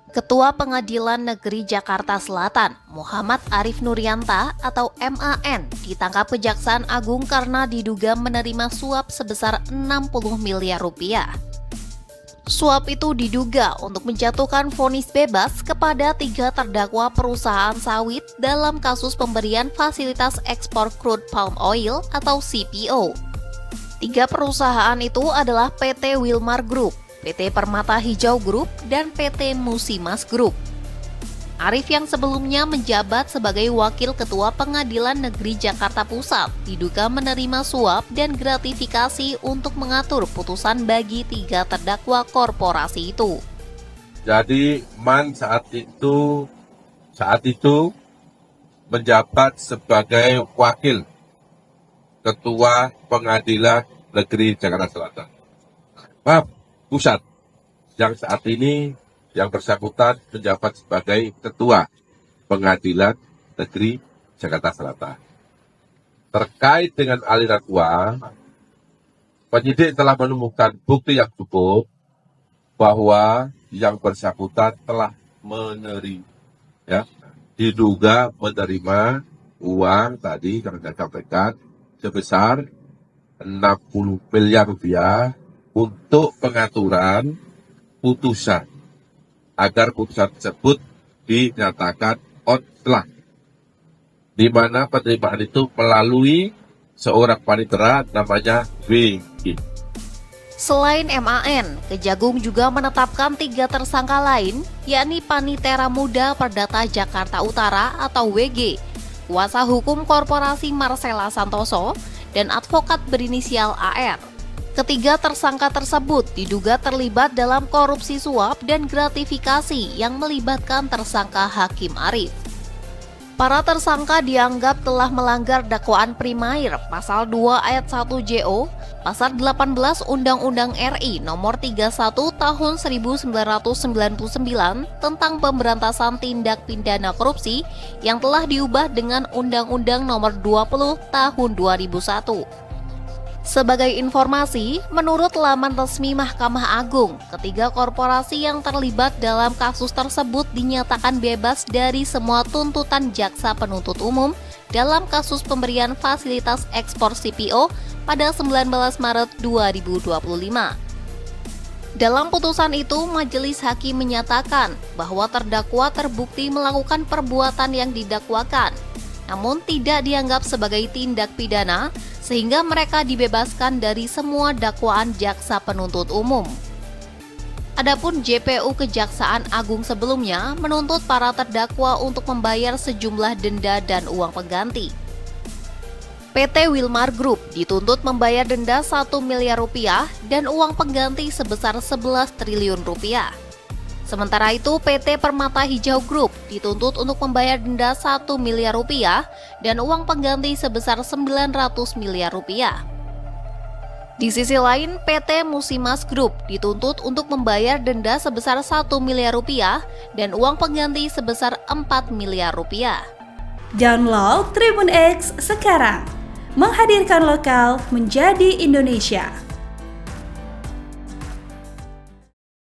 Ketua Pengadilan Negeri Jakarta Selatan, Muhammad Arif Nurianta atau MAN, ditangkap Kejaksaan Agung karena diduga menerima suap sebesar 60 miliar rupiah. Suap itu diduga untuk menjatuhkan vonis bebas kepada 3 terdakwa perusahaan sawit dalam kasus pemberian fasilitas ekspor crude palm oil atau CPO. 3 perusahaan itu adalah PT Wilmar Group, PT Permata Hijau Group, dan PT Musimas Group. Arif yang sebelumnya menjabat sebagai Wakil Ketua Pengadilan Negeri Jakarta Pusat diduga menerima suap dan gratifikasi untuk mengatur putusan bagi 3 terdakwa korporasi itu. Jadi MAN saat itu menjabat sebagai Wakil Ketua Pengadilan Negeri Jakarta Selatan. Pusat yang saat ini yang bersangkutan menjabat sebagai Ketua Pengadilan Negeri Jakarta Selatan. Terkait dengan aliran uang, penyidik telah menemukan bukti yang cukup bahwa yang bersangkutan telah diduga menerima uang tadi yang saya sampaikan sebesar 60 miliar rupiah untuk pengaturan putusan, agar putusan tersebut dinyatakan outlaw, di mana penerimaan itu melalui seorang panitera namanya WG. Selain MAN, Kejagung juga menetapkan 3 tersangka lain, yakni Panitera Muda Perdata Jakarta Utara atau WG, kuasa hukum korporasi Marcella Santoso, dan advokat berinisial AR. Ketiga tersangka tersebut diduga terlibat dalam korupsi suap dan gratifikasi yang melibatkan tersangka Hakim Arif. Para tersangka dianggap telah melanggar dakwaan primair pasal 2 ayat 1 JO, pasal 18 Undang-Undang RI nomor 31 tahun 1999 tentang pemberantasan tindak pidana korupsi yang telah diubah dengan Undang-Undang nomor 20 tahun 2001. Sebagai informasi, menurut laman resmi Mahkamah Agung, ketiga korporasi yang terlibat dalam kasus tersebut dinyatakan bebas dari semua tuntutan jaksa penuntut umum dalam kasus pemberian fasilitas ekspor CPO pada 19 Maret 2025. Dalam putusan itu, majelis hakim menyatakan bahwa terdakwa terbukti melakukan perbuatan yang didakwakan, namun tidak dianggap sebagai tindak pidana, sehingga mereka dibebaskan dari semua dakwaan jaksa penuntut umum. Adapun JPU Kejaksaan Agung sebelumnya menuntut para terdakwa untuk membayar sejumlah denda dan uang pengganti. PT Wilmar Group dituntut membayar denda 1 miliar rupiah dan uang pengganti sebesar 11 triliun rupiah. Sementara itu, PT Permata Hijau Group dituntut untuk membayar denda 1 miliar rupiah dan uang pengganti sebesar 900 miliar rupiah. Di sisi lain, PT Musimas Group dituntut untuk membayar denda sebesar 1 miliar rupiah dan uang pengganti sebesar 4 miliar rupiah. Download Tribun X sekarang, menghadirkan lokal menjadi Indonesia.